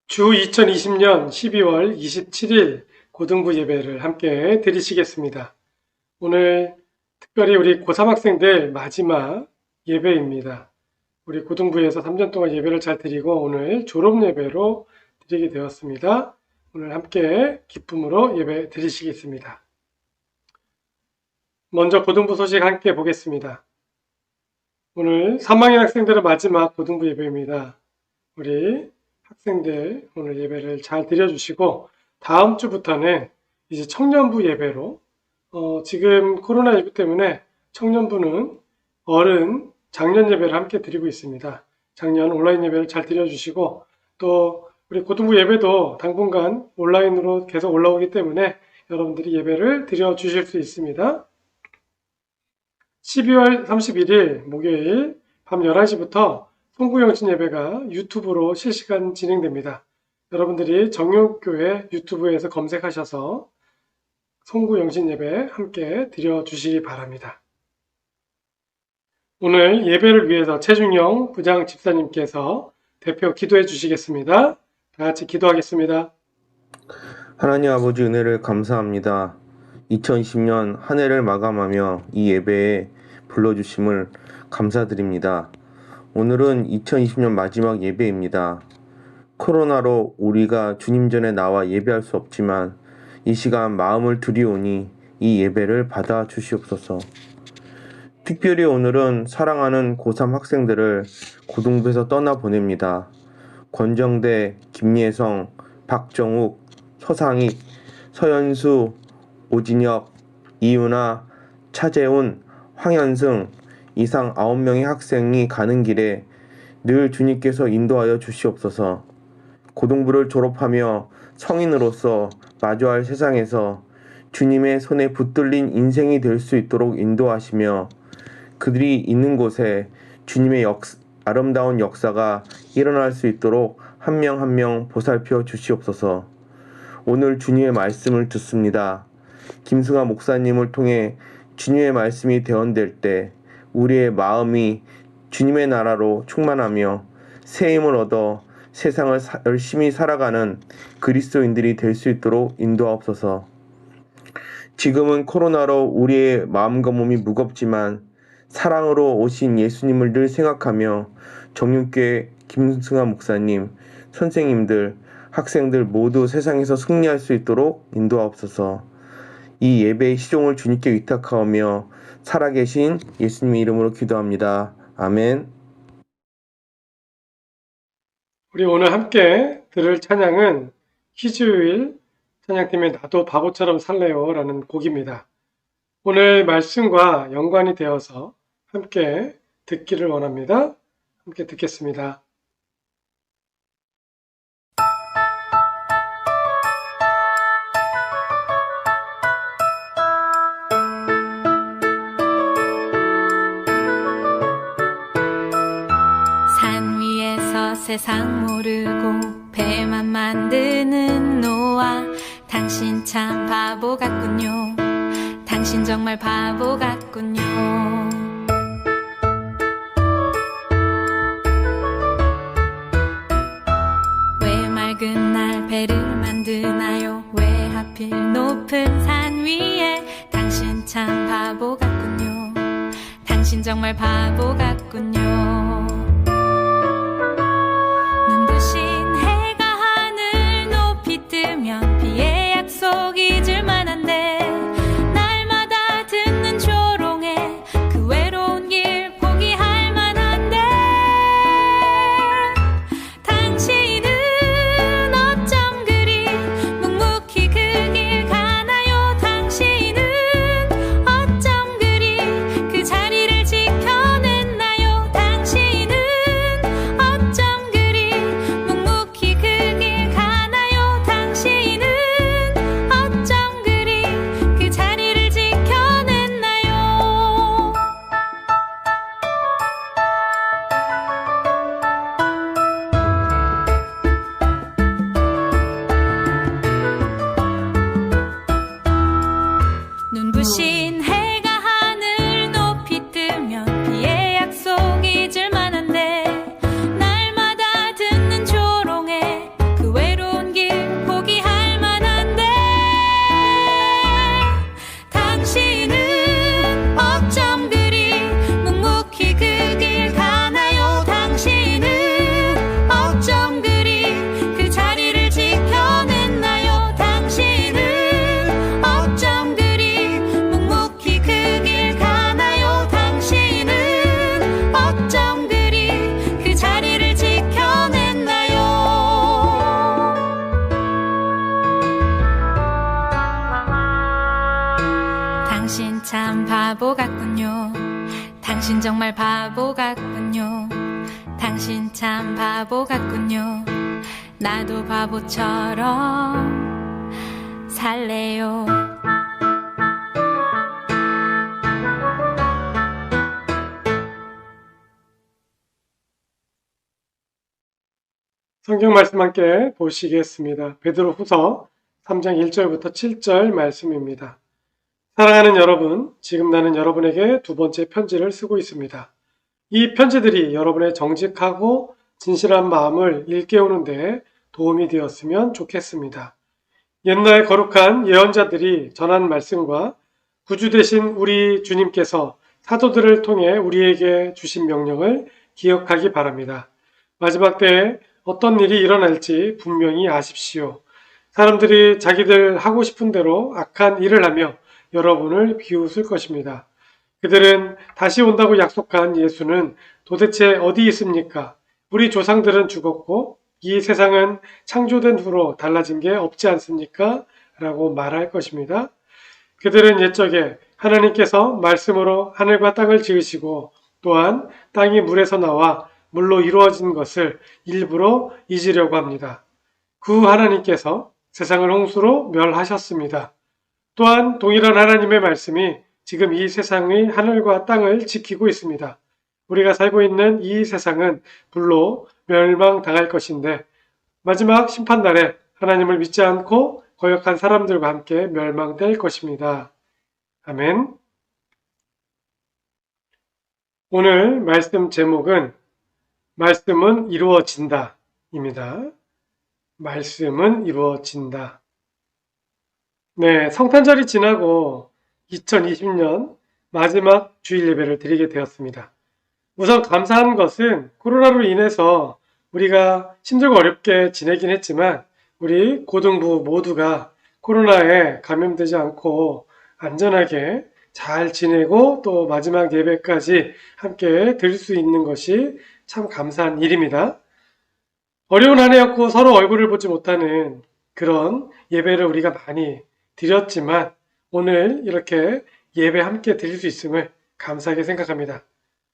주 2020년 12월 27일 고등부 예배를 함께 드리시겠습니다. 오늘 특별히 우리 고3 학생들 마지막 예배입니다. 우리 고등부에서 3년 동안 예배를 잘 드리고 오늘 졸업 예배로 드리게 되었습니다. 오늘 함께 기쁨으로 예배 드리시겠습니다. 먼저 고등부 소식 함께 보겠습니다. 오늘 3학년 학생들의 마지막 고등부 예배입니다. 우리 학생들 오늘 예배를 잘 드려주시고 다음 주부터는 이제 청년부 예배로 지금 코로나19 때문에 청년부는 어른 작년 예배를 함께 드리고 있습니다. 작년 온라인 예배를 잘 드려주시고 또 우리 고등부 예배도 당분간 온라인으로 계속 올라오기 때문에 여러분들이 예배를 드려주실 수 있습니다. 12월 31일 목요일 밤 11시부터 송구영신 예배가 유튜브로 실시간 진행됩니다. 여러분들이 정용교회 유튜브에서 검색하셔서 송구영신 예배 함께 드려주시기 바랍니다. 오늘 예배를 위해서 최준영 부장 집사님께서 대표 기도해 주시겠습니다. 다 같이 기도하겠습니다. 하나님 아버지 은혜를 감사합니다. 2020년 한 해를 마감하며 이 예배에 불러주심을 감사드립니다. 오늘은 2020년 마지막 예배입니다. 코로나로 우리가 주님 전에 나와 예배할 수 없지만 이 시간 마음을 드리오니 이 예배를 받아 주시옵소서. 특별히 오늘은 사랑하는 고3 학생들을 고등부에서 떠나보냅니다. 권정대, 김예성, 박정욱, 서상익, 서현수, 오진혁, 이윤아, 차재훈, 황현승 이상 9명의 학생이 가는 길에 늘 주님께서 인도하여 주시옵소서. 고등부를 졸업하며 성인으로서 마주할 세상에서 주님의 손에 붙들린 인생이 될 수 있도록 인도하시며 그들이 있는 곳에 주님의 아름다운 역사가 일어날 수 있도록 한 명 한 명 보살펴 주시옵소서. 오늘 주님의 말씀을 듣습니다. 김승아 목사님을 통해 주님의 말씀이 대언될 때 우리의 마음이 주님의 나라로 충만하며 새 힘을 얻어 세상을 열심히 살아가는 그리스도인들이 될 수 있도록 인도하옵소서. 지금은 코로나로 우리의 마음과 몸이 무겁지만 사랑으로 오신 예수님을 늘 생각하며 정육교회 김승아 목사님, 선생님들, 학생들 모두 세상에서 승리할 수 있도록 인도하옵소서. 이 예배의 시종을 주님께 위탁하오며 살아계신 예수님의 이름으로 기도합니다. 아멘. 우리 오늘 함께 들을 찬양은 희주일 찬양팀의 나도 바보처럼 살래요 라는 곡입니다. 오늘 말씀과 연관이 되어서 함께 듣기를 원합니다. 함께 듣겠습니다. 산 위에서 세상 모르고 배만 만드는 노아, 당신 참 바보 같군요. 당신 정말 바보 같군요. 왜 맑은 날 배를 만드나요? 왜 하필 높은 산 위에? 당신 참 바보 같군요. 당신 정말 바보 같군요. 눈부신 해가 하늘 높이 뜨면 비의 약속 잊을 만한데 날마다 듣는 조롱에 그 외로운 길 포기할 만한데 당신은 어쩜 그리 묵묵히 그 길 가나요? 당신은 어쩜 그리 그 자리를 지켜냈나요? 당신 바보 같군요. 당신 정말 바보 같군요. 당신 참 바보 같군요. 나도 바보처럼 살래요. 성경 말씀 함께 보시겠습니다. 베드로후서 3장 1절부터 7절 말씀입니다. 사랑하는 여러분, 지금 나는 여러분에게 두 번째 편지를 쓰고 있습니다. 이 편지들이 여러분의 정직하고 진실한 마음을 일깨우는데 도움이 되었으면 좋겠습니다. 옛날 거룩한 예언자들이 전한 말씀과 구주 되신 우리 주님께서 사도들을 통해 우리에게 주신 명령을 기억하기 바랍니다. 마지막 때에 어떤 일이 일어날지 분명히 아십시오. 사람들이 자기들 하고 싶은 대로 악한 일을 하며 여러분을 비웃을 것입니다. 그들은 다시 온다고 약속한 예수는 도대체 어디 있습니까? 우리 조상들은 죽었고 이 세상은 창조된 후로 달라진 게 없지 않습니까? 라고 말할 것입니다. 그들은 옛적에 하나님께서 말씀으로 하늘과 땅을 지으시고 또한 땅이 물에서 나와 물로 이루어진 것을 일부러 잊으려고 합니다. 그 하나님께서 세상을 홍수로 멸하셨습니다. 또한 동일한 하나님의 말씀이 지금 이 세상의 하늘과 땅을 지키고 있습니다. 우리가 살고 있는 이 세상은 불로 멸망당할 것인데 마지막 심판날에 하나님을 믿지 않고 거역한 사람들과 함께 멸망될 것입니다. 아멘. 오늘 말씀 제목은 말씀은 이루어진다 입니다. 말씀은 이루어진다. 네, 성탄절이 지나고 2020년 마지막 주일 예배를 드리게 되었습니다. 우선 감사한 것은 코로나로 인해서 우리가 힘들고 어렵게 지내긴 했지만 우리 고등부 모두가 코로나에 감염되지 않고 안전하게 잘 지내고 또 마지막 예배까지 함께 드릴 수 있는 것이 참 감사한 일입니다. 어려운 한 해였고 서로 얼굴을 보지 못하는 그런 예배를 우리가 많이 드렸지만 오늘 이렇게 예배 함께 드릴 수 있음을 감사하게 생각합니다.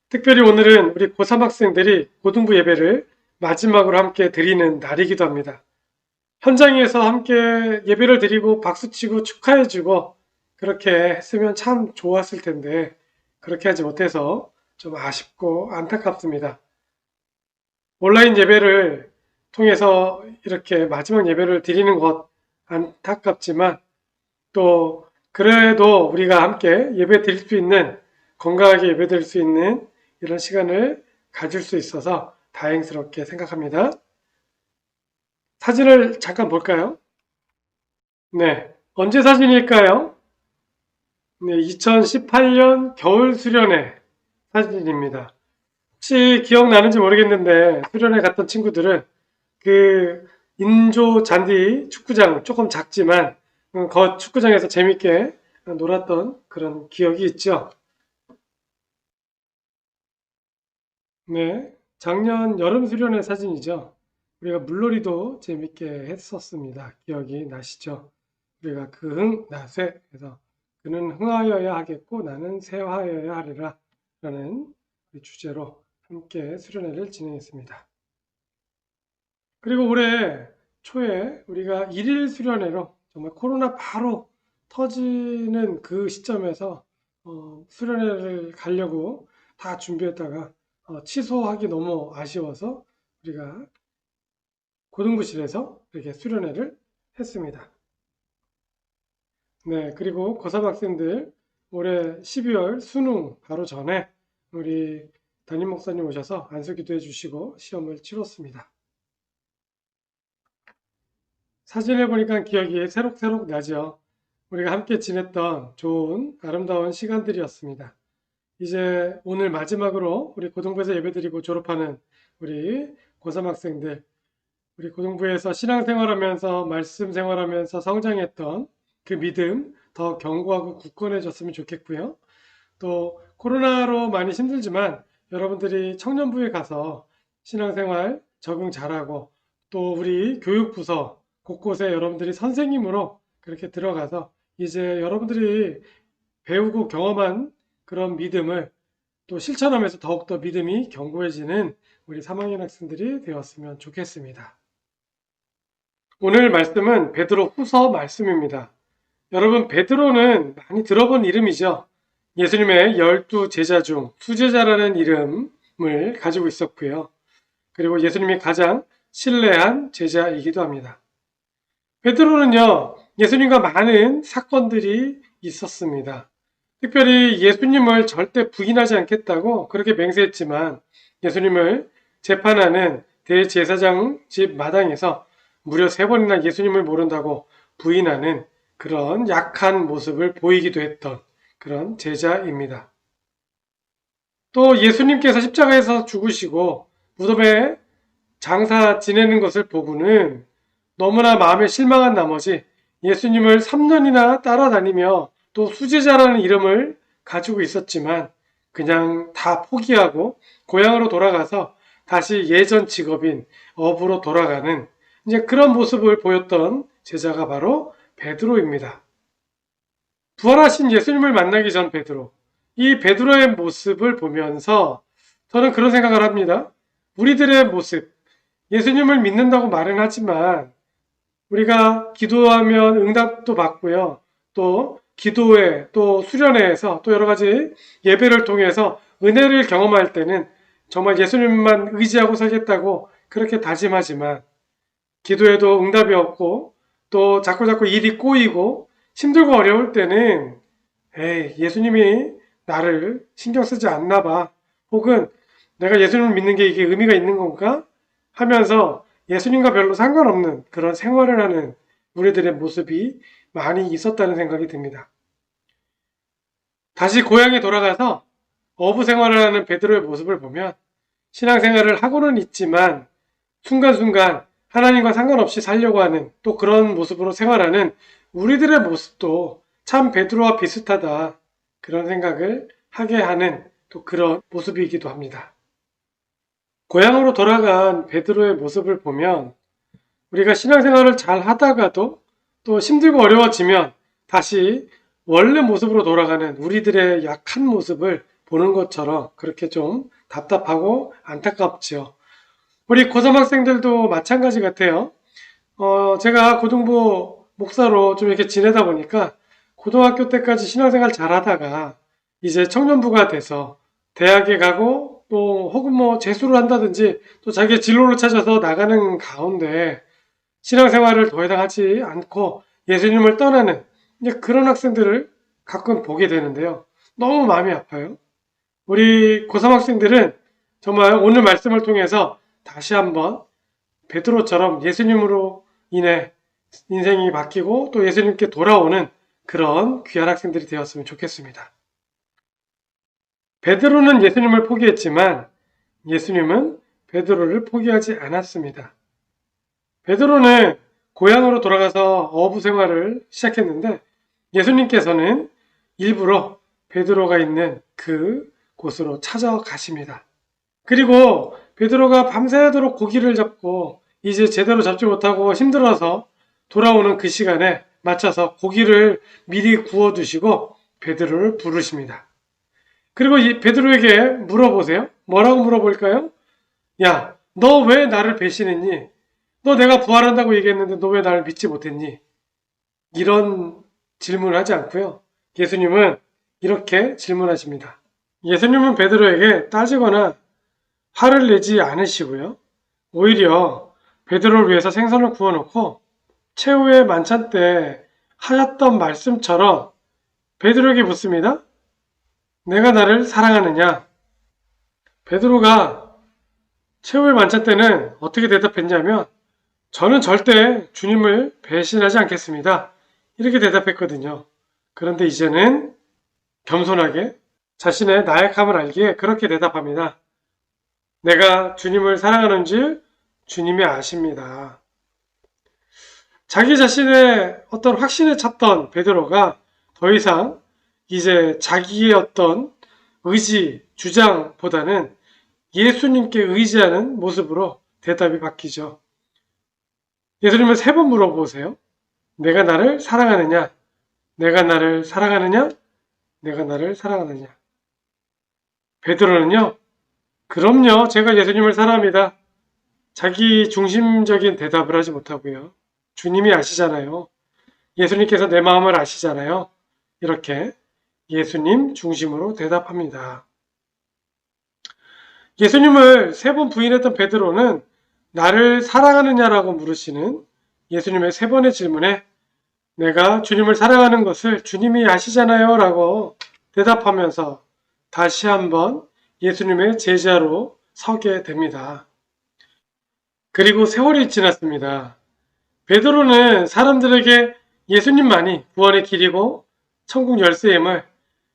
특별히 오늘은 우리 고3 학생들이 고등부 예배를 마지막으로 함께 드리는 날이기도 합니다. 현장에서 함께 예배를 드리고 박수치고 축하해주고 그렇게 했으면 참 좋았을 텐데 그렇게 하지 못해서 좀 아쉽고 안타깝습니다. 온라인 예배를 통해서 이렇게 마지막 예배를 드리는 것 안타깝지만 또 그래도 우리가 함께 예배 드릴 수 있는 건강하게 예배 드릴 수 있는 이런 시간을 가질 수 있어서 다행스럽게 생각합니다. 사진을 잠깐 볼까요? 네, 언제 사진일까요? 네, 2018년 겨울 수련회 사진입니다. 혹시 기억나는지 모르겠는데 수련회 갔던 친구들은 그 인조 잔디 축구장 조금 작지만 그 축구장에서 재밌게 놀았던 그런 기억이 있죠. 네, 작년 여름 수련회 사진이죠. 우리가 물놀이도 재밌게 했었습니다. 기억이 나시죠? 우리가 나세 해서 그는 흥하여야 하겠고 나는 쇠하여야 하리라 라는 주제로 함께 수련회를 진행했습니다. 그리고 올해 초에 우리가 1일 수련회로 정말 코로나 바로 터지는 그 시점에서 수련회를 가려고 다 준비했다가 취소하기 너무 아쉬워서 우리가 고등부실에서 이렇게 수련회를 했습니다. 네, 그리고 고3 학생들 올해 12월 수능 바로 전에 우리 담임 목사님 오셔서 안수기도 해주시고 시험을 치렀습니다. 사진을 보니까 기억이 새록새록 나죠. 우리가 함께 지냈던 좋은 아름다운 시간들이었습니다. 이제 오늘 마지막으로 우리 고등부에서 예배드리고 졸업하는 우리 고3 학생들, 우리 고등부에서 신앙생활하면서 말씀 생활하면서 성장했던 그 믿음 더 견고하고 굳건해졌으면 좋겠고요. 또 코로나로 많이 힘들지만 여러분들이 청년부에 가서 신앙생활 적응 잘하고 또 우리 교육부서 곳곳에 여러분들이 선생님으로 그렇게 들어가서 이제 여러분들이 배우고 경험한 그런 믿음을 또 실천하면서 더욱더 믿음이 견고해지는 우리 3학년 학생들이 되었으면 좋겠습니다. 오늘 말씀은 베드로 후서 말씀입니다. 여러분, 베드로는 많이 들어본 이름이죠. 예수님의 12 제자 중 수제자라는 이름을 가지고 있었고요. 그리고 예수님이 가장 신뢰한 제자이기도 합니다. 베드로는요, 예수님과 많은 사건들이 있었습니다. 특별히 예수님을 절대 부인하지 않겠다고 그렇게 맹세했지만 예수님을 재판하는 대제사장 집 마당에서 무려 3번이나 예수님을 모른다고 부인하는 그런 약한 모습을 보이기도 했던 그런 제자입니다. 또 예수님께서 십자가에서 죽으시고 무덤에 장사 지내는 것을 보고는 너무나 마음에 실망한 나머지 예수님을 3년이나 따라다니며 또 수제자라는 이름을 가지고 있었지만 그냥 다 포기하고 고향으로 돌아가서 다시 예전 직업인 어부로 돌아가는 이제 그런 모습을 보였던 제자가 바로 베드로입니다. 부활하신 예수님을 만나기 전 베드로, 이 베드로의 모습을 보면서 저는 그런 생각을 합니다. 우리들의 모습, 예수님을 믿는다고 말은 하지만 우리가 기도하면 응답도 받고요. 또 기도회, 또 수련회에서 또 여러 가지 예배를 통해서 은혜를 경험할 때는 정말 예수님만 의지하고 살겠다고 그렇게 다짐하지만 기도에도 응답이 없고 또 자꾸 일이 꼬이고 힘들고 어려울 때는 예수님이 나를 신경 쓰지 않나 봐. 혹은 내가 예수님을 믿는 게 이게 의미가 있는 건가? 하면서 예수님과 별로 상관없는 그런 생활을 하는 우리들의 모습이 많이 있었다는 생각이 듭니다. 다시 고향에 돌아가서 어부 생활을 하는 베드로의 모습을 보면 신앙생활을 하고는 있지만 순간순간 하나님과 상관없이 살려고 하는 또 그런 모습으로 생활하는 우리들의 모습도 참 베드로와 비슷하다 그런 생각을 하게 하는 또 그런 모습이기도 합니다. 고향으로 돌아간 베드로의 모습을 보면 우리가 신앙생활을 잘 하다가도 또 힘들고 어려워지면 다시 원래 모습으로 돌아가는 우리들의 약한 모습을 보는 것처럼 그렇게 좀 답답하고 안타깝죠. 우리 고3 학생들도 마찬가지 같아요. 제가 고등부 목사로 좀 이렇게 지내다 보니까 고등학교 때까지 신앙생활 잘 하다가 이제 청년부가 돼서 대학에 가고 또 혹은 뭐 재수를 한다든지 또 자기의 진로를 찾아서 나가는 가운데 신앙생활을 더 이상 하지 않고 예수님을 떠나는 이제 그런 학생들을 가끔 보게 되는데요. 너무 마음이 아파요. 우리 고3 학생들은 정말 오늘 말씀을 통해서 다시 한번 베드로처럼 예수님으로 인해 인생이 바뀌고 또 예수님께 돌아오는 그런 귀한 학생들이 되었으면 좋겠습니다. 베드로는 예수님을 포기했지만 예수님은 베드로를 포기하지 않았습니다. 베드로는 고향으로 돌아가서 어부 생활을 시작했는데 예수님께서는 일부러 베드로가 있는 그 곳으로 찾아가십니다. 그리고 베드로가 밤새도록 고기를 잡고 이제 제대로 잡지 못하고 힘들어서 돌아오는 그 시간에 맞춰서 고기를 미리 구워두시고 베드로를 부르십니다. 그리고 이 베드로에게 물어보세요. 뭐라고 물어볼까요? 야, 너 왜 나를 배신했니? 너 내가 부활한다고 얘기했는데 너 왜 나를 믿지 못했니? 이런 질문을 하지 않고요. 예수님은 이렇게 질문하십니다. 예수님은 베드로에게 따지거나 화를 내지 않으시고요. 오히려 베드로를 위해서 생선을 구워놓고 최후의 만찬 때 하셨던 말씀처럼 베드로에게 묻습니다. 내가 나를 사랑하느냐? 베드로가 최후의 만찬 때는 어떻게 대답했냐면 저는 절대 주님을 배신하지 않겠습니다. 이렇게 대답했거든요. 그런데 이제는 겸손하게 자신의 나약함을 알기에 그렇게 대답합니다. 내가 주님을 사랑하는 줄 주님이 아십니다. 자기 자신의 어떤 확신에 찼던 베드로가 더 이상 이제 자기의 어떤 의지, 주장보다는 예수님께 의지하는 모습으로 대답이 바뀌죠. 예수님은 3번 물어보세요. 내가 나를 사랑하느냐? 내가 나를 사랑하느냐? 내가 나를 사랑하느냐? 베드로는요, 그럼요, 제가 예수님을 사랑합니다. 자기 중심적인 대답을 하지 못하고요. 주님이 아시잖아요. 예수님께서 내 마음을 아시잖아요. 이렇게 예수님 중심으로 대답합니다. 예수님을 3번 부인했던 베드로는 나를 사랑하느냐라고 물으시는 예수님의 3번의 질문에 내가 주님을 사랑하는 것을 주님이 아시잖아요 라고 대답하면서 다시 한번 예수님의 제자로 서게 됩니다. 그리고 세월이 지났습니다. 베드로는 사람들에게 예수님만이 구원의 길이고 천국 열쇠임을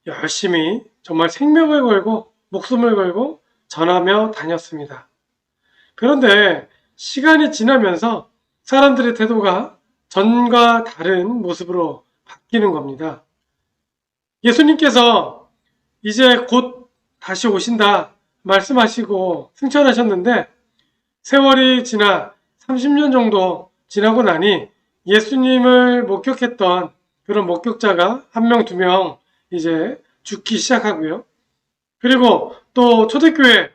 열심히 정말 생명을 걸고 목숨을 걸고 전하며 다녔습니다. 그런데 시간이 지나면서 사람들의 태도가 전과 다른 모습으로 바뀌는 겁니다. 예수님께서 이제 곧 다시 오신다 말씀하시고 승천하셨는데 세월이 지나 30년 정도 지나고 나니 예수님을 목격했던 그런 목격자가 1명, 2명 이제 죽기 시작하고요. 그리고 또 초대교회,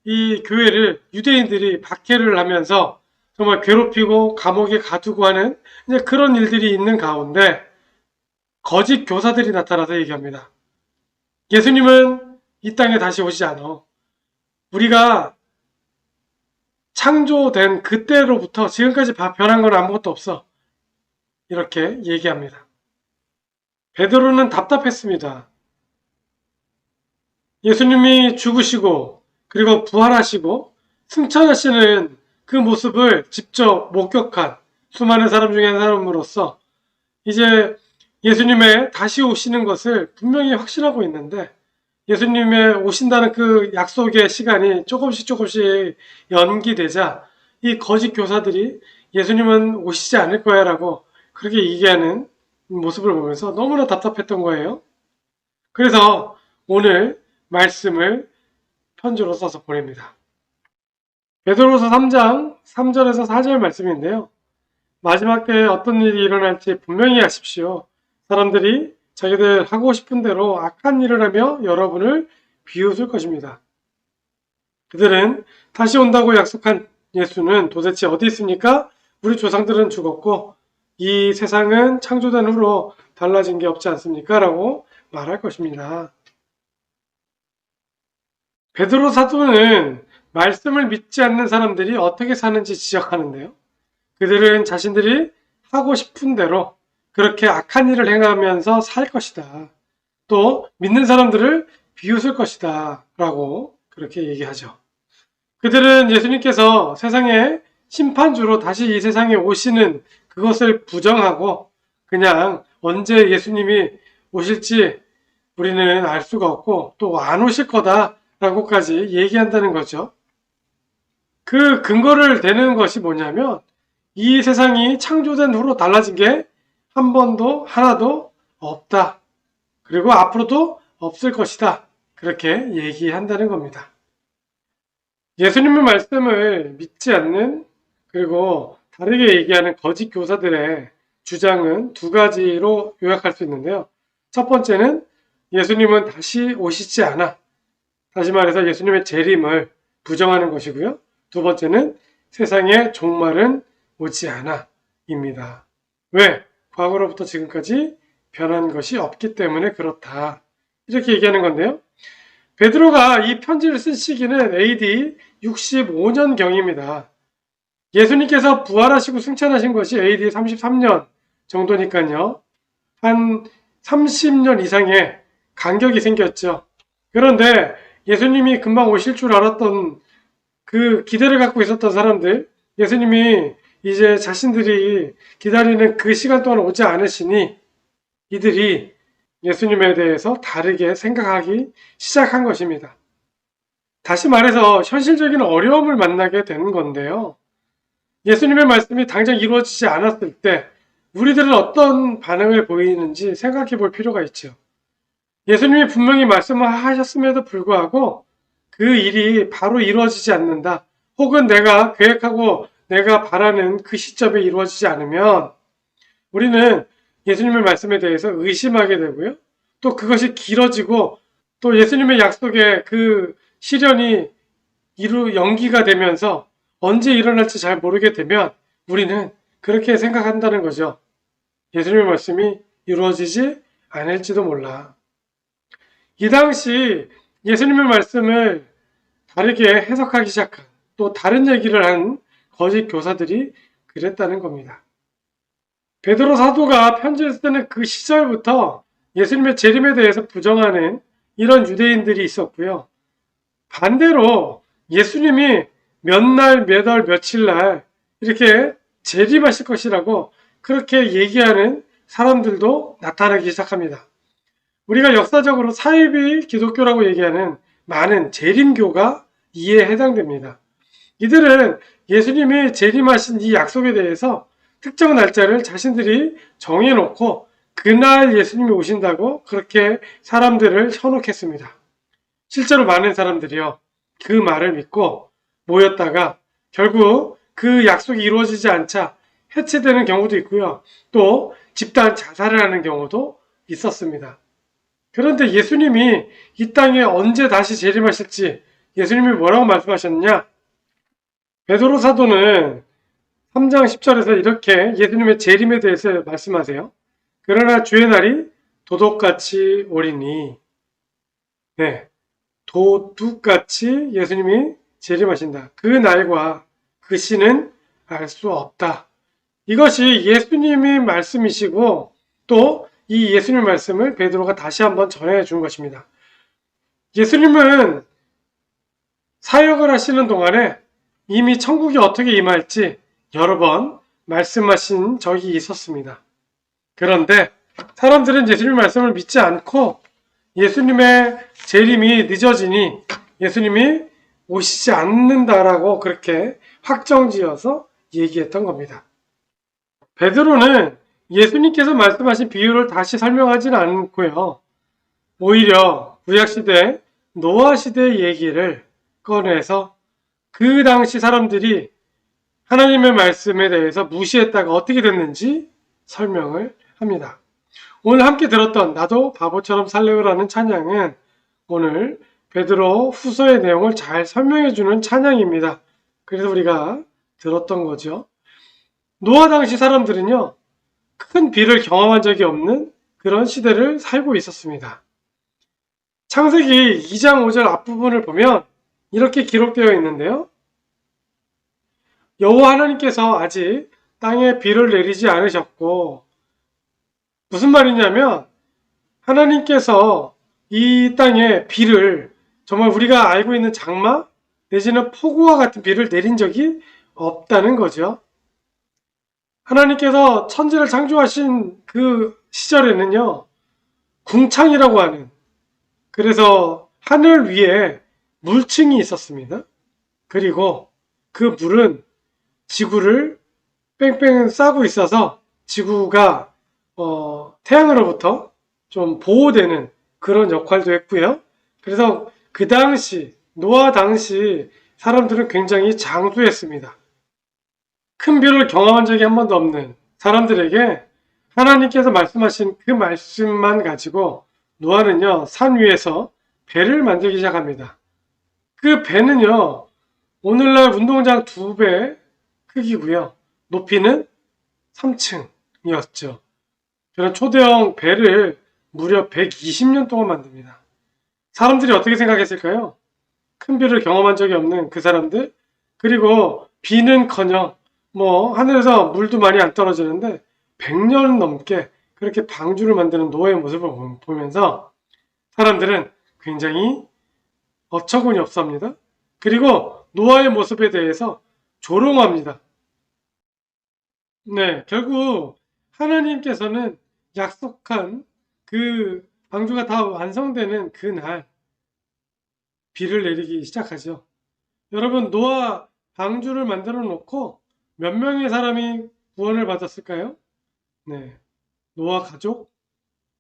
이 교회를 유대인들이 박해를 하면서 정말 괴롭히고 감옥에 가두고 하는 이제 그런 일들이 있는 가운데 거짓 교사들이 나타나서 얘기합니다. 예수님은 이 땅에 다시 오시지 않아. 우리가 창조된 그때로부터 지금까지 변한 건 아무것도 없어. 이렇게 얘기합니다. 베드로는 답답했습니다. 예수님이 죽으시고 그리고 부활하시고 승천하시는 그 모습을 직접 목격한 수많은 사람 중에 한 사람으로서 이제 예수님의 다시 오시는 것을 분명히 확신하고 있는데 예수님의 오신다는 그 약속의 시간이 조금씩 연기되자 이 거짓 교사들이 예수님은 오시지 않을 거야 라고 그렇게 얘기하는 모습을 보면서 너무나 답답했던 거예요. 그래서 오늘 말씀을 편지로 써서 보냅니다. 베드로서 3장 3절에서 4절 말씀인데요. 마지막 때에 어떤 일이 일어날지 분명히 아십시오. 사람들이 자기들 하고 싶은 대로 악한 일을 하며 여러분을 비웃을 것입니다. 그들은 다시 온다고 약속한 예수는 도대체 어디 있습니까? 우리 조상들은 죽었고 이 세상은 창조된 후로 달라진 게 없지 않습니까? 라고 말할 것입니다. 베드로 사도는 말씀을 믿지 않는 사람들이 어떻게 사는지 지적하는데요. 그들은 자신들이 하고 싶은 대로 그렇게 악한 일을 행하면서 살 것이다. 또 믿는 사람들을 비웃을 것이다. 라고 그렇게 얘기하죠. 그들은 예수님께서 세상의 심판주로 다시 이 세상에 오시는 그것을 부정하고 그냥 언제 예수님이 오실지 우리는 알 수가 없고 또 안 오실 거다라고까지 얘기한다는 거죠. 그 근거를 대는 것이 뭐냐면 이 세상이 창조된 후로 달라진 게 한 번도 하나도 없다. 그리고 앞으로도 없을 것이다. 그렇게 얘기한다는 겁니다. 예수님의 말씀을 믿지 않는 그리고 다르게 얘기하는 거짓 교사들의 주장은 2가지로 요약할 수 있는데요. 첫 번째는 예수님은 다시 오시지 않아. 다시 말해서 예수님의 재림을 부정하는 것이고요. 2번째는 세상의 종말은 오지 않아 입니다. 왜? 과거로부터 지금까지 변한 것이 없기 때문에 그렇다. 이렇게 얘기하는 건데요. 베드로가 이 편지를 쓴 시기는 AD 65년경입니다. 예수님께서 부활하시고 승천하신 것이 AD 33년 정도니까요. 한 30년 이상의 간격이 생겼죠. 그런데 예수님이 금방 오실 줄 알았던 그 기대를 갖고 있었던 사람들, 예수님이 이제 자신들이 기다리는 그 시간 동안 오지 않으시니 이들이 예수님에 대해서 다르게 생각하기 시작한 것입니다. 다시 말해서 현실적인 어려움을 만나게 되는 건데요. 예수님의 말씀이 당장 이루어지지 않았을 때 우리들은 어떤 반응을 보이는지 생각해 볼 필요가 있죠. 예수님이 분명히 말씀을 하셨음에도 불구하고 그 일이 바로 이루어지지 않는다. 혹은 내가 계획하고 내가 바라는 그 시점에 이루어지지 않으면 우리는 예수님의 말씀에 대해서 의심하게 되고요. 또 그것이 길어지고 또 예수님의 약속의 그 시련이 연기가 되면서 언제 일어날지 잘 모르게 되면 우리는 그렇게 생각한다는 거죠. 예수님의 말씀이 이루어지지 않을지도 몰라. 이 당시 예수님의 말씀을 다르게 해석하기 시작한, 또 다른 얘기를 한 거짓 교사들이 그랬다는 겁니다. 베드로 사도가 편지를 쓰는 그 시절부터 예수님의 재림에 대해서 부정하는 이런 유대인들이 있었고요. 반대로 예수님이 몇 날, 몇 월, 며칠 날 이렇게 재림하실 것이라고 그렇게 얘기하는 사람들도 나타나기 시작합니다. 우리가 역사적으로 사이비 기독교라고 얘기하는 많은 재림교가 이에 해당됩니다. 이들은 예수님이 재림하신 이 약속에 대해서 특정 날짜를 자신들이 정해놓고 그날 예수님이 오신다고 그렇게 사람들을 현혹했습니다. 실제로 많은 사람들이요, 그 말을 믿고 모였다가 결국 그 약속이 이루어지지 않자 해체되는 경우도 있고요. 또 집단 자살을 하는 경우도 있었습니다. 그런데 예수님이 이 땅에 언제 다시 재림하실지 예수님이 뭐라고 말씀하셨느냐? 베드로 사도는 3장 10절에서 이렇게 예수님의 재림에 대해서 말씀하세요. 그러나 주의 날이 도둑같이 오리니, 네, 도둑같이 예수님이 재림하신다. 그 날과 그 시는 알 수 없다. 이것이 예수님이 말씀이시고 또 이 예수님 말씀을 베드로가 다시 한번 전해 준 것입니다. 예수님은 사역을 하시는 동안에 이미 천국이 어떻게 임할지 여러 번 말씀하신 적이 있었습니다. 그런데 사람들은 예수님 말씀을 믿지 않고 예수님의 재림이 늦어지니 예수님이 오시지 않는다라고 그렇게 확정지어서 얘기했던 겁니다. 베드로는 예수님께서 말씀하신 비유를 다시 설명하지는 않고요. 오히려 구약시대, 노아시대 얘기를 꺼내서 그 당시 사람들이 하나님의 말씀에 대해서 무시했다가 어떻게 됐는지 설명을 합니다. 오늘 함께 들었던 나도 바보처럼 살래요라는 찬양은 오늘 베드로 후서의 내용을 잘 설명해주는 찬양입니다. 그래서 우리가 들었던 거죠. 노아 당시 사람들은요, 큰 비를 경험한 적이 없는 그런 시대를 살고 있었습니다. 창세기 2장 5절 앞부분을 보면 이렇게 기록되어 있는데요. 여호와 하나님께서 아직 땅에 비를 내리지 않으셨고, 무슨 말이냐면 하나님께서 이 땅에 비를 정말 우리가 알고 있는 장마 내지는 폭우와 같은 비를 내린 적이 없다는 거죠. 하나님께서 천지를 창조하신 그 시절에는요, 궁창이라고 하는, 그래서 하늘 위에 물층이 있었습니다. 그리고 그 물은 지구를 뺑뺑 싸고 있어서 지구가 태양으로부터 좀 보호되는 그런 역할도 했고요. 그래서 그 당시, 노아 당시 사람들은 굉장히 장수했습니다. 큰 비를 경험한 적이 한 번도 없는 사람들에게 하나님께서 말씀하신 그 말씀만 가지고 노아는요, 산 위에서 배를 만들기 시작합니다. 그 배는요, 오늘날 운동장 2배 크기고요. 높이는 3층이었죠. 그런 초대형 배를 무려 120년 동안 만듭니다. 사람들이 어떻게 생각했을까요? 큰 비를 경험한 적이 없는 그 사람들, 그리고 비는커녕 하늘에서 물도 많이 안 떨어지는데 100년 넘게 그렇게 방주를 만드는 노아의 모습을 보면서 사람들은 굉장히 어처구니 없습니다. 그리고 노아의 모습에 대해서 조롱합니다. 네, 결국 하나님께서는 약속한 그 방주가 다 완성되는 그날 비를 내리기 시작하죠. 여러분, 노아 방주를 만들어 놓고 몇 명의 사람이 구원을 받았을까요? 네, 노아 가족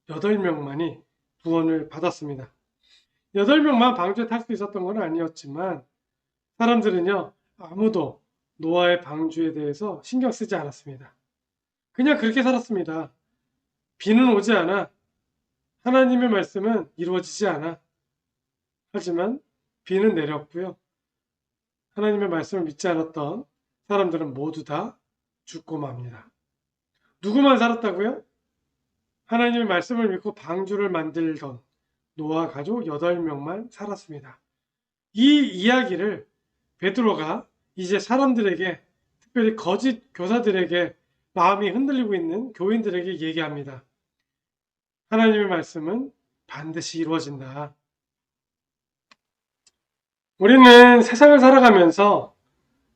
8명만이 구원을 받았습니다. 8명만 방주에 탈 수 있었던 건 아니었지만 사람들은요, 아무도 노아의 방주에 대해서 신경 쓰지 않았습니다. 그냥 그렇게 살았습니다. 비는 오지 않아. 하나님의 말씀은 이루어지지 않아. 하지만 비는 내렸고요. 하나님의 말씀을 믿지 않았던 사람들은 모두 다 죽고 맙니다. 누구만 살았다고요? 하나님의 말씀을 믿고 방주를 만들던 노아 가족 8명만 살았습니다. 이 이야기를 베드로가 이제 사람들에게, 특별히 거짓 교사들에게, 마음이 흔들리고 있는 교인들에게 얘기합니다. 하나님의 말씀은 반드시 이루어진다. 우리는 세상을 살아가면서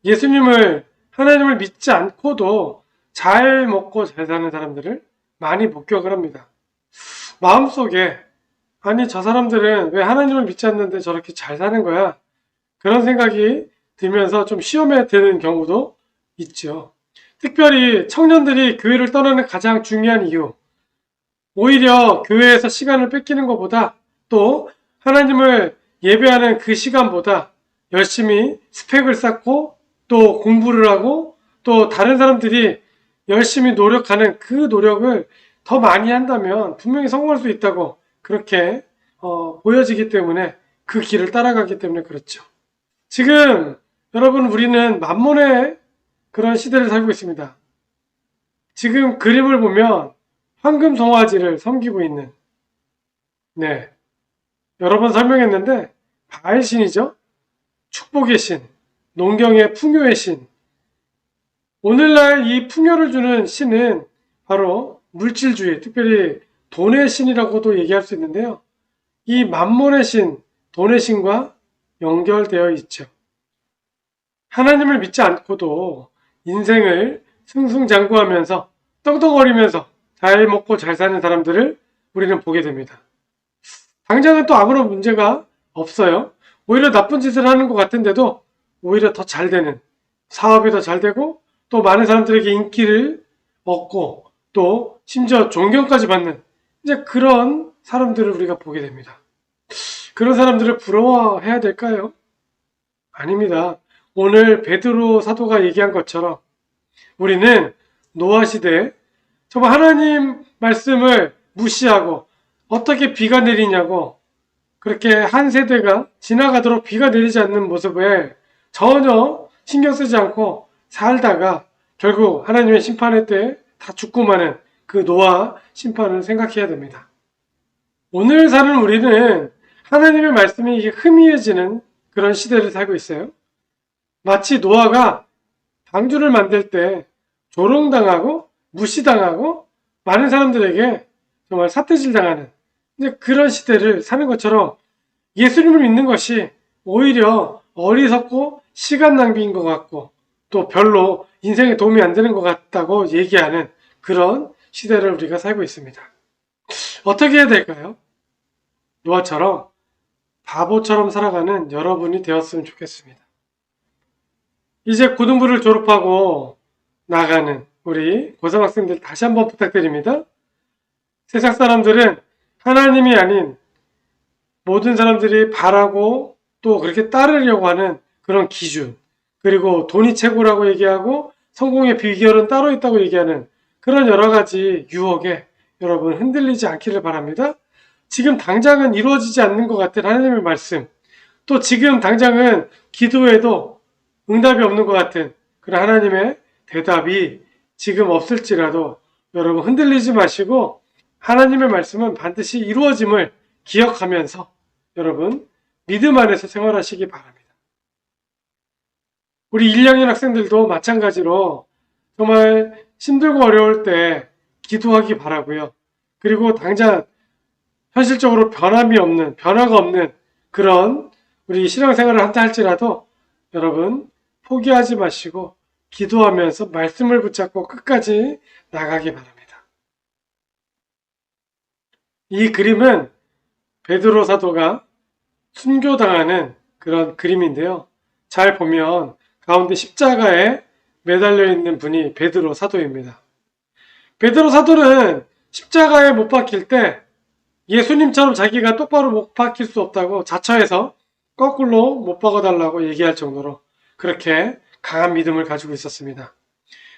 예수님을, 하나님을 믿지 않고도 잘 먹고 잘 사는 사람들을 많이 목격을 합니다. 마음속에, 아니 저 사람들은 왜 하나님을 믿지 않는데 저렇게 잘 사는 거야? 그런 생각이 들면서 좀 시험에 드는 경우도 있죠. 특별히 청년들이 교회를 떠나는 가장 중요한 이유, 오히려 교회에서 시간을 뺏기는 것보다, 또 하나님을 예배하는 그 시간보다 열심히 스펙을 쌓고 또 공부를 하고 또 다른 사람들이 열심히 노력하는 그 노력을 더 많이 한다면 분명히 성공할 수 있다고 그렇게 보여지기 때문에, 그 길을 따라가기 때문에 그렇죠. 지금 여러분, 우리는 만몬의 그런 시대를 살고 있습니다. 지금 그림을 보면 황금 송아지를 섬기고 있는, 여러 번 설명했는데 바알 신이죠. 축복의 신, 농경의 풍요의 신. 오늘날 이 풍요를 주는 신은 바로 물질주의, 특별히 돈의 신이라고도 얘기할 수 있는데요. 이 만몬의 신, 돈의 신과 연결되어 있죠. 하나님을 믿지 않고도 인생을 승승장구하면서 떵떵거리면서 잘 먹고 잘 사는 사람들을 우리는 보게 됩니다. 당장은 또 아무런 문제가 없어요. 오히려 나쁜 짓을 하는 것 같은데도 오히려 더 잘 되는, 사업이 더 잘 되고 또 많은 사람들에게 인기를 얻고 또 심지어 존경까지 받는 이제 그런 사람들을 우리가 보게 됩니다. 그런 사람들을 부러워해야 될까요? 아닙니다. 오늘 베드로 사도가 얘기한 것처럼 우리는 노아 시대에 정말 하나님 말씀을 무시하고 어떻게 비가 내리냐고 그렇게 한 세대가 지나가도록 비가 내리지 않는 모습에 전혀 신경 쓰지 않고 살다가 결국 하나님의 심판의 때에 다 죽고 마는 그 노아 심판을 생각해야 됩니다. 오늘 사는 우리는 하나님의 말씀이 희미해지는 그런 시대를 살고 있어요. 마치 노아가 방주를 만들 때 조롱당하고 무시당하고 많은 사람들에게 정말 삿대질 당하는 이제 그런 시대를 사는 것처럼 예수님을 믿는 것이 오히려 어리석고 시간 낭비인 것 같고 또 별로 인생에 도움이 안 되는 것 같다고 얘기하는 그런 시대를 우리가 살고 있습니다. 어떻게 해야 될까요? 노아처럼 바보처럼 살아가는 여러분이 되었으면 좋겠습니다. 이제 고등부를 졸업하고 나가는 우리 고등학생들 다시 한번 부탁드립니다. 세상 사람들은 하나님이 아닌 모든 사람들이 바라고 또 그렇게 따르려고 하는 그런 기준, 그리고 돈이 최고라고 얘기하고 성공의 비결은 따로 있다고 얘기하는 그런 여러 가지 유혹에 여러분 흔들리지 않기를 바랍니다. 지금 당장은 이루어지지 않는 것 같은 하나님의 말씀, 또 지금 당장은 기도해도 응답이 없는 것 같은 그런 하나님의 대답이 지금 없을지라도 여러분 흔들리지 마시고 하나님의 말씀은 반드시 이루어짐을 기억하면서 여러분 믿음 안에서 생활하시기 바랍니다. 우리 1학년 학생들도 마찬가지로 정말 힘들고 어려울 때 기도하기 바라고요. 그리고 당장 현실적으로 변화가 없는 그런 우리 신앙생활을 한다 할지라도 여러분 포기하지 마시고 기도하면서 말씀을 붙잡고 끝까지 나가기 바랍니다. 이 그림은 베드로 사도가 순교당하는 그런 그림인데요. 잘 보면 가운데 십자가에 매달려 있는 분이 베드로 사도입니다. 베드로 사도는 십자가에 못 박힐 때 예수님처럼 자기가 똑바로 못 박힐 수 없다고 자처해서 거꾸로 못 박아달라고 얘기할 정도로 그렇게 강한 믿음을 가지고 있었습니다.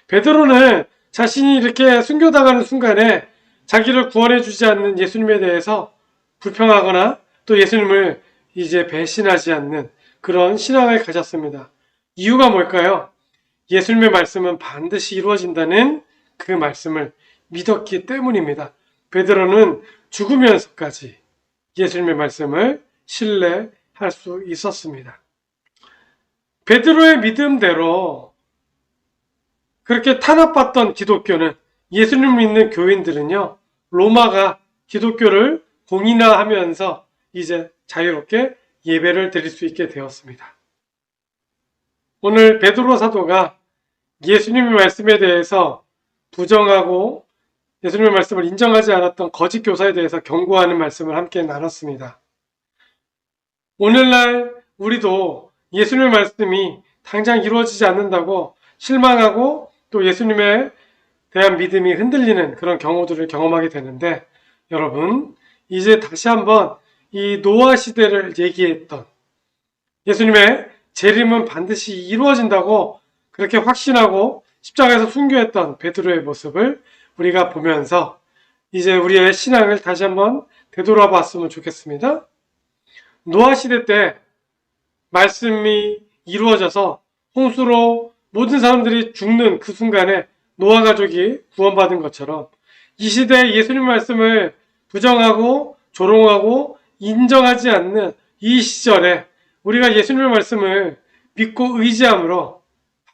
베드로는 자신이 이렇게 순교당하는 순간에 자기를 구원해 주지 않는 예수님에 대해서 불평하거나 또 예수님을 이제 배신하지 않는 그런 신앙을 가졌습니다. 이유가 뭘까요? 예수님의 말씀은 반드시 이루어진다는 그 말씀을 믿었기 때문입니다. 베드로는 죽으면서까지 예수님의 말씀을 신뢰할 수 있었습니다. 베드로의 믿음대로 그렇게 탄압받던 기독교는, 예수님을 믿는 교인들은요, 로마가 기독교를 공인화하면서 이제 자유롭게 예배를 드릴 수 있게 되었습니다. 오늘 베드로 사도가 예수님의 말씀에 대해서 부정하고 예수님의 말씀을 인정하지 않았던 거짓 교사에 대해서 경고하는 말씀을 함께 나눴습니다. 오늘날 우리도 예수님의 말씀이 당장 이루어지지 않는다고 실망하고 또 예수님에 대한 믿음이 흔들리는 그런 경우들을 경험하게 되는데, 여러분, 이제 다시 한번 이 노아 시대를 얘기했던 예수님의 재림은 반드시 이루어진다고 그렇게 확신하고 십자가에서 순교했던 베드로의 모습을 우리가 보면서 이제 우리의 신앙을 다시 한번 되돌아봤으면 좋겠습니다. 노아 시대 때 말씀이 이루어져서 홍수로 모든 사람들이 죽는 그 순간에 노아 가족이 구원받은 것처럼, 이 시대에 예수님 말씀을 부정하고 조롱하고 인정하지 않는 이 시절에 우리가 예수님의 말씀을 믿고 의지함으로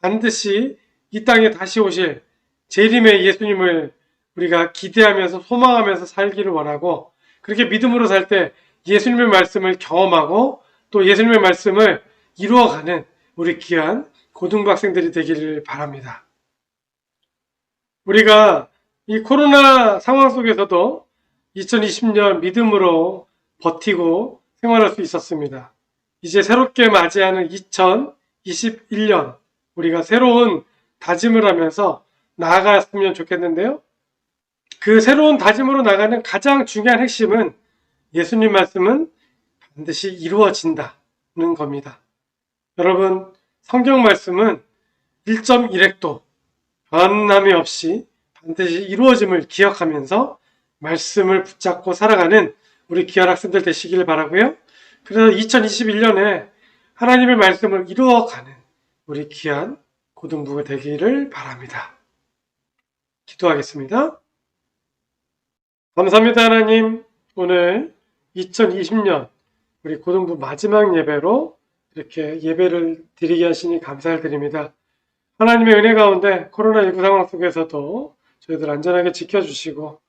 반드시 이 땅에 다시 오실 재림의 예수님을 우리가 기대하면서 소망하면서 살기를 원하고, 그렇게 믿음으로 살 때 예수님의 말씀을 경험하고 또 예수님의 말씀을 이루어가는 우리 귀한 고등부 학생들이 되기를 바랍니다. 우리가 이 코로나 상황 속에서도 2020년 믿음으로 버티고 생활할 수 있었습니다. 이제 새롭게 맞이하는 2021년, 우리가 새로운 다짐을 하면서 나아갔으면 좋겠는데요. 그 새로운 다짐으로 나가는 가장 중요한 핵심은 예수님 말씀은 반드시 이루어진다는 겁니다. 여러분, 성경 말씀은 1.1획도 변함이 없이 반드시 이루어짐을 기억하면서 말씀을 붙잡고 살아가는 우리 귀한 학생들 되시길 바라고요. 그래서 2021년에 하나님의 말씀을 이루어가는 우리 귀한 고등부가 되기를 바랍니다. 기도하겠습니다. 감사합니다, 하나님. 오늘 2020년 우리 고등부 마지막 예배로 이렇게 예배를 드리게 하시니 감사를 드립니다. 하나님의 은혜 가운데 코로나19 상황 속에서도 저희들 안전하게 지켜주시고,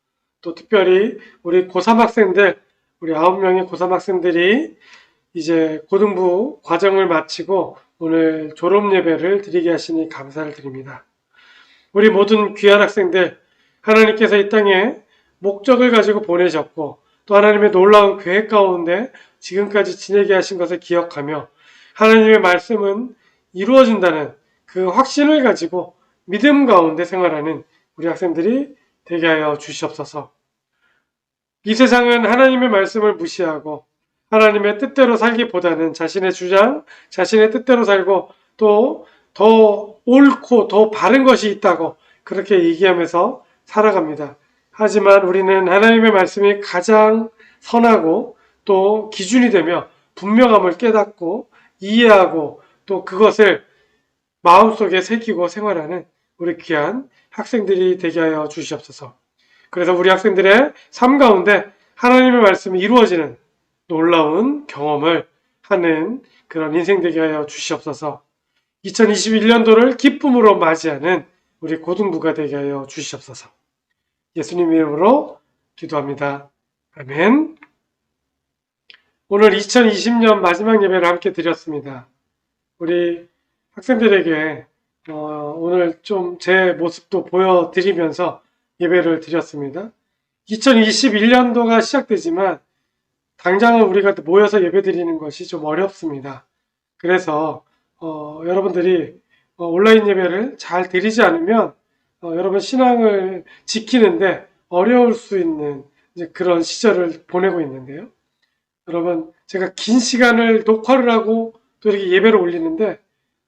또 특별히 우리 고3 학생들, 우리 9명의 고3 학생들이 이제 고등부 과정을 마치고 오늘 졸업 예배를 드리게 하시니 감사를 드립니다. 우리 모든 귀한 학생들, 하나님께서 이 땅에 목적을 가지고 보내셨고 또 하나님의 놀라운 계획 가운데 지금까지 지내게 하신 것을 기억하며 하나님의 말씀은 이루어진다는 그 확신을 가지고 믿음 가운데 생활하는 우리 학생들이 되게 하여 주시옵소서. 이 세상은 하나님의 말씀을 무시하고 하나님의 뜻대로 살기보다는 자신의 주장, 자신의 뜻대로 살고 또 더 옳고 더 바른 것이 있다고 그렇게 얘기하면서 살아갑니다. 하지만 우리는 하나님의 말씀이 가장 선하고 또 기준이 되며 분명함을 깨닫고 이해하고 또 그것을 마음속에 새기고 생활하는 우리 귀한 학생들이 되게 하여 주시옵소서. 그래서 우리 학생들의 삶 가운데 하나님의 말씀이 이루어지는 놀라운 경험을 하는 그런 인생 되게 하여 주시옵소서. 2021년도를 기쁨으로 맞이하는 우리 고등부가 되게 하여 주시옵소서. 예수님 이름으로 기도합니다. 아멘. 오늘 2020년 마지막 예배를 함께 드렸습니다. 우리 학생들에게 오늘 좀 제 모습도 보여드리면서 예배를 드렸습니다. 2021년도가 시작되지만 당장은 우리가 모여서 예배 드리는 것이 좀 어렵습니다. 그래서 여러분들이 온라인 예배를 잘 드리지 않으면 여러분 신앙을 지키는데 어려울 수 있는 이제 그런 시절을 보내고 있는데요. 여러분, 제가 긴 시간을 녹화를 하고 또 이렇게 예배를 올리는데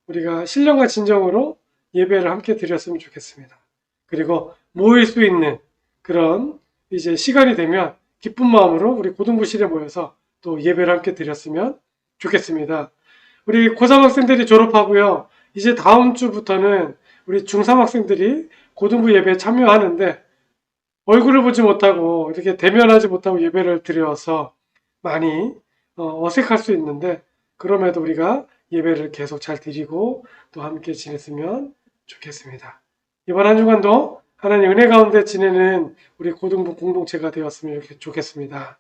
우리가 신령과 진정으로 예배를 함께 드렸으면 좋겠습니다. 그리고 모일 수 있는 그런 이제 시간이 되면 기쁜 마음으로 우리 고등부실에 모여서 또 예배를 함께 드렸으면 좋겠습니다. 우리 고3 학생들이 졸업하고요. 이제 다음 주부터는 우리 중3 학생들이 고등부 예배에 참여하는데 얼굴을 보지 못하고 이렇게 대면하지 못하고 예배를 드려서 많이 어색할 수 있는데 그럼에도 우리가 예배를 계속 잘 드리고 또 함께 지냈으면 좋겠습니다. 이번 한 주간도 하나님 은혜 가운데 지내는 우리 고등부 공동체가 되었으면 좋겠습니다.